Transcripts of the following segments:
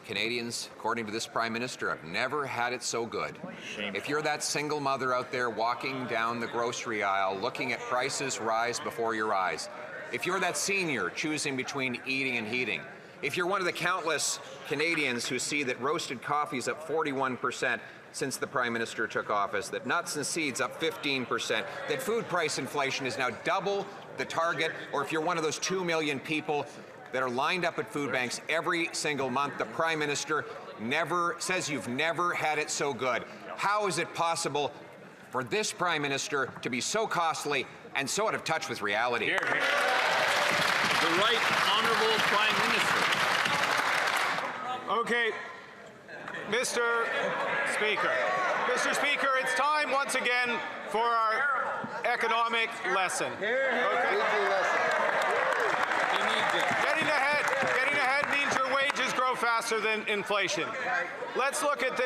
Canadians, according to this Prime Minister, have never had it so good. If you're that single mother out there walking down the grocery aisle looking at prices rise before your eyes, if you're that senior choosing between eating and heating, if you're one of the countless Canadians who see that roasted coffee is up 41% since the Prime Minister took office, that nuts and seeds up 15%, that food price inflation is now double the target, or if you're one of those 2 million people that are lined up at food banks every single month, the Prime Minister says you've never had it so good. How is it possible for this Prime Minister to be so costly and so out of touch with reality? Here, here. The Right Honourable Prime Minister. Okay, Mr. Speaker. Mr. Speaker, it's time once again for our economic lesson. Okay. Getting ahead means your wages grow faster than inflation. Let's look at the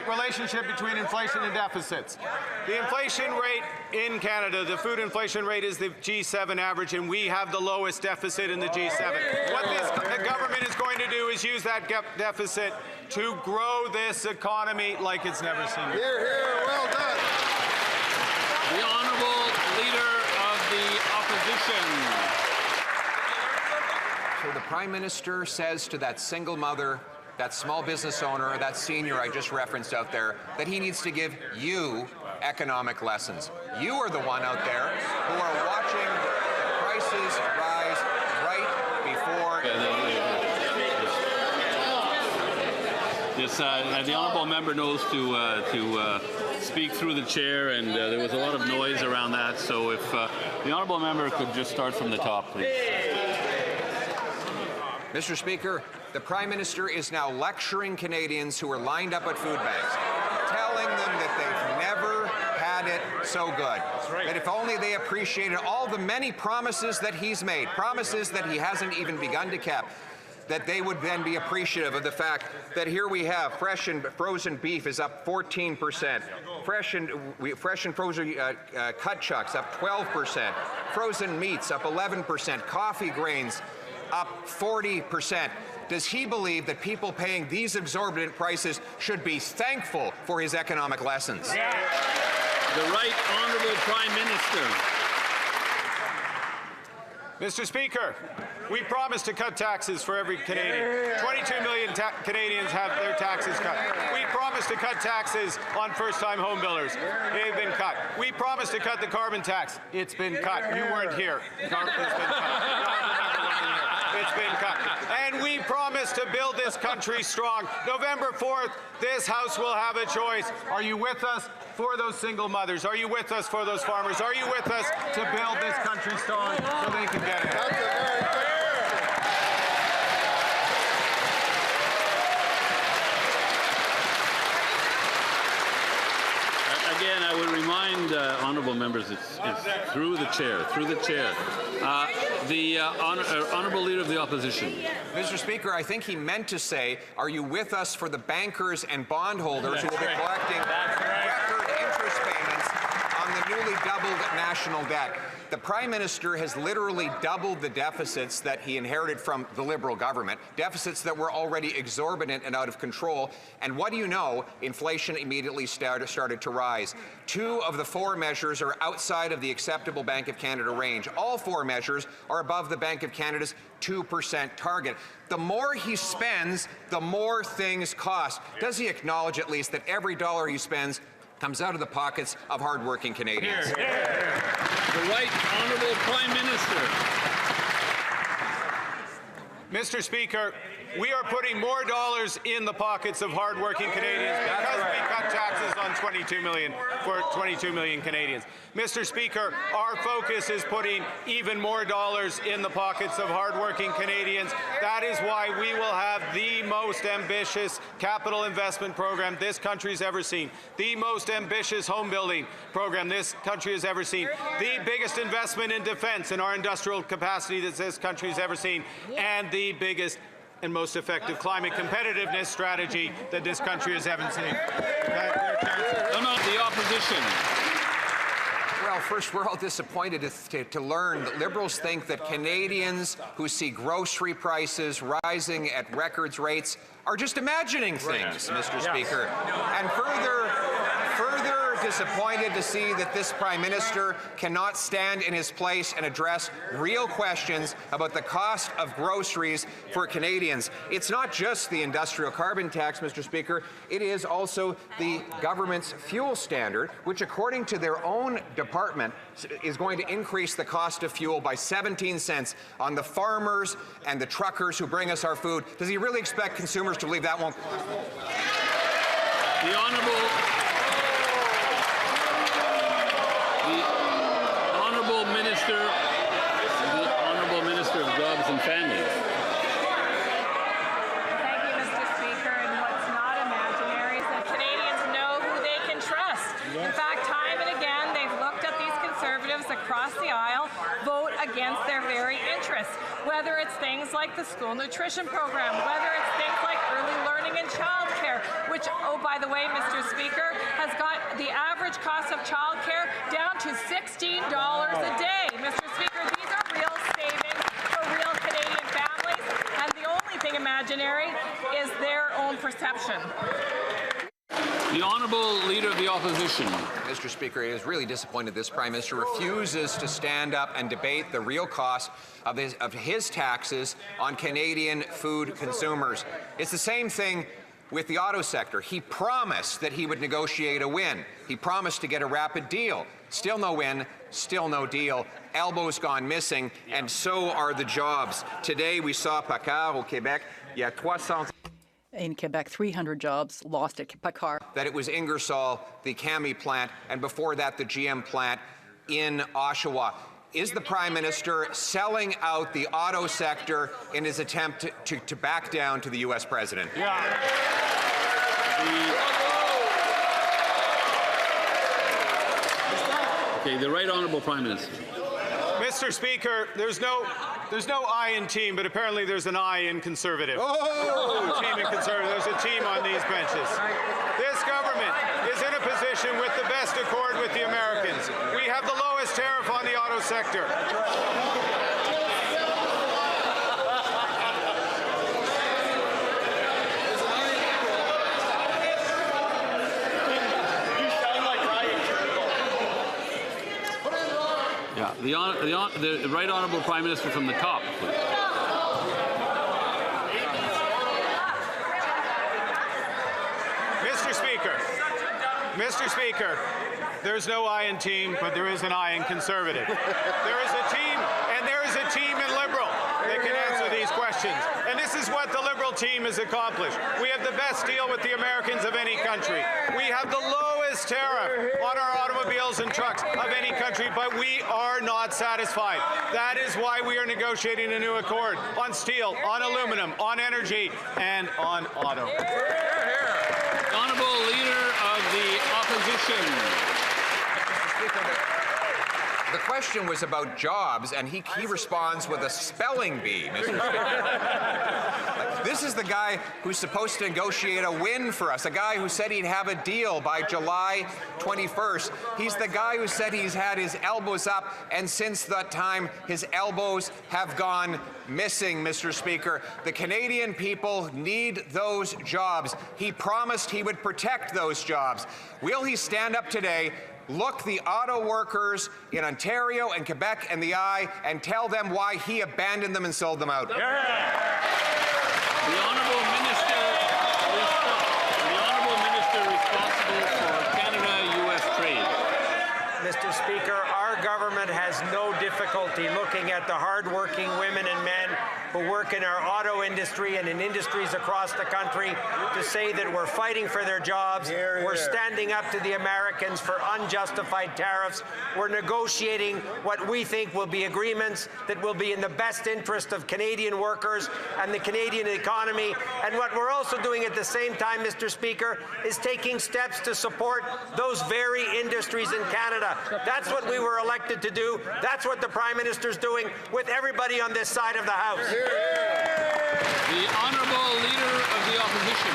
relationship between inflation and deficits. The inflation rate in Canada, the food inflation rate, is the G7 average, and we have the lowest deficit in the G7. What the government is going to do is use that deficit to grow this economy like it's never seen before. Here, here, well done. The Honourable Leader of the Opposition. So the Prime Minister says to that single mother, that small business owner, that senior I just referenced out there, that he needs to give you economic lessons. You are the one out there who are watching prices rise right before. Yes, the honourable member knows to speak through the chair, and there was a lot of noise around that. So if the honourable member could just start from the top, please. Mr. Speaker, the Prime Minister is now lecturing Canadians who are lined up at food banks, telling them that they've never had it so good. Right. That if only they appreciated all the many promises that he's made, promises that he hasn't even begun to keep, that they would then be appreciative of the fact that here we have fresh and frozen beef is up 14%, fresh and frozen cut chucks up 12%, frozen meats up 11%, coffee grains up 40%. Does he believe that people paying these exorbitant prices should be thankful for his economic lessons? Yeah. The Right Honourable Prime Minister. Mr. Speaker, we promised to cut taxes for every Canadian. 22 million Canadians have their taxes cut. We promised to cut taxes on first-time home builders. They've been cut. We promised to cut the carbon tax. It's been cut. You weren't here. It's been cut. It's been cut. And we promised to build this country strong. November 4th, this House will have a choice. Are you with us for those single mothers? Are you with us for those farmers? Are you with us to build this country strong so they can get it? That's a very good Again, I would remind honourable members, it's through the chair, the Honourable Leader of the Opposition. Mr. Speaker, I think he meant to say, are you with us for the bankers and bondholders who will be collecting record interest payments on the newly doubled national debt? The Prime Minister has literally doubled the deficits that he inherited from the Liberal government, deficits that were already exorbitant and out of control. And what do you know? Inflation immediately started to rise. 2 of the 4 measures are outside of the acceptable Bank of Canada range. All 4 measures are above the Bank of Canada's 2% target. The more he spends, the more things cost. Does he acknowledge at least that every dollar he spends comes out of the pockets of hardworking Canadians? Here, here. The Right Honourable Prime Minister. Mr. Speaker, we are putting more dollars in the pockets of hardworking Canadians because we cut taxes on 22 million Canadians. Mr. Speaker, our focus is putting even more dollars in the pockets of hardworking Canadians. That is why we will have the most ambitious capital investment program this country's ever seen, the most ambitious home building program this country has ever seen, the biggest investment in defence and our industrial capacity that this country's ever seen, and the biggest and most effective climate competitiveness strategy that this country has ever seen. The opposition. Well, first, we're all disappointed to learn that Liberals think that Canadians who see grocery prices rising at record rates are just imagining things, Mr. Speaker. And further disappointed to see that this Prime Minister cannot stand in his place and address real questions about the cost of groceries for Canadians. It's not just the industrial carbon tax, Mr. Speaker, it is also the government's fuel standard, which according to their own department is going to increase the cost of fuel by 17 cents on the farmers and the truckers who bring us our food. Does he really expect consumers to believe that won't? The Honourable Minister of Jobs and Families. Thank you, Mr. Speaker. And what's not imaginary is that Canadians know who they can trust. In fact, time and again, they've looked at these Conservatives across the aisle vote against their very interests, whether it's things like the school nutrition program, whether it's things like early learning and childcare, which, oh, by the way, Mr. Speaker, has got the average cost of childcare down to $16 a day. Mr. Speaker, these are real savings for real Canadian families, and the only thing imaginary is their own perception. The Honourable Leader of the Opposition. Mr. Speaker, it is really disappointed this Prime Minister refuses to stand up and debate the real cost of his taxes on Canadian food consumers. It's the same thing with the auto sector. He promised that he would negotiate a win. He promised to get a rapid deal. Still no win, still no deal. Elbows gone missing, and so are the jobs. Today we saw Paccard au Québec. Il y a 300. In Quebec, 300 jobs lost at Paccard. That it was Ingersoll, the Cami plant, and before that the GM plant in Oshawa. Is the Prime Minister selling out the auto sector in his attempt to back down to the U.S. President? The Right Honourable Prime Minister. Mr. Speaker, there's no I in team, but apparently there's an I in Conservative. Team in Conservative. There's a team on these benches. This government is in a position with the best accord with the Americans. We have the lowest tariff on the auto sector. The Right Honourable Prime Minister from the top, please. Mr. Speaker, there's no I in team, but there is an I in Conservative. There is a team, and there is a team in Liberal that can answer these questions. And this is what the Liberal team has accomplished. We have the best deal with the Americans of any country. We have the lowest tariff on our automobiles and trucks of any country, but we are not satisfied. That is why we are negotiating a new accord on steel, on aluminum, on energy, and on auto. The Honourable Leader of the Opposition. The question was about jobs, and he responds with a spelling bee, Mr. Speaker. This is the guy who's supposed to negotiate a win for us, a guy who said he'd have a deal by July 21st. He's the guy who said he's had his elbows up, and since that time, his elbows have gone missing, Mr. Speaker. The Canadian people need those jobs. He promised he would protect those jobs. Will he stand up today, look the auto workers in Ontario and Quebec in the eye, and tell them why he abandoned them and sold them out? The Honourable Minister responsible for Canada-US trade. Mr. Speaker, our government has no difficulty looking at the hard-working women and men who work in our auto industry and in industries across the country to say that we're fighting for their jobs, we're standing up to the Americans for unjustified tariffs, we're negotiating what we think will be agreements that will be in the best interest of Canadian workers and the Canadian economy. And what we're also doing at the same time, Mr. Speaker, is taking steps to support those very industries in Canada. That's what we were elected to do. That's what the Prime Minister's doing with everybody on this side of the House. The Honourable Leader of the Opposition.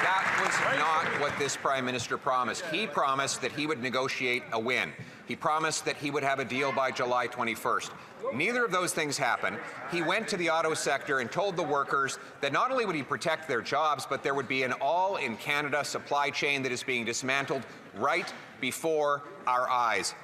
That was not what this Prime Minister promised. He promised that he would negotiate a win. He promised that he would have a deal by July 21st. Neither of those things happened. He went to the auto sector and told the workers that not only would he protect their jobs, but there would be an all-in-Canada supply chain that is being dismantled right before our eyes.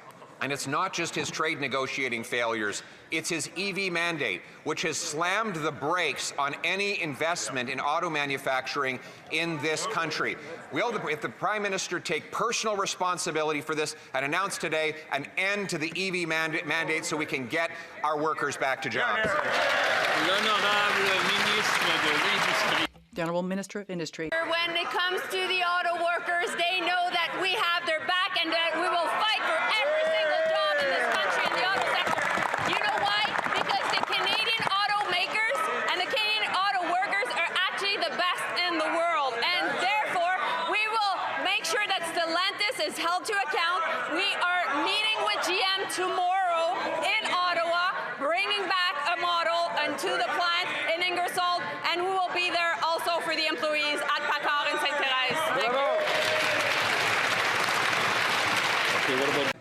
And it's not just his trade negotiating failures, it's his EV mandate, which has slammed the brakes on any investment in auto manufacturing in this country. If the Prime Minister take personal responsibility for this and announce today an end to the EV mandate so we can get our workers back to jobs. The Honourable Minister of Industry. When it comes to the auto workers, they know that we have their back and that we will fight for every single job in this country in the auto sector. You know why? Because the Canadian automakers and the Canadian auto workers are actually the best in the world. And therefore, we will make sure that Stellantis is held to account. We are meeting with GM tomorrow in Ottawa, bringing back a model into the plant in Ingersoll, and we will be there also for the employees at Packard and Sainte-Thérèse.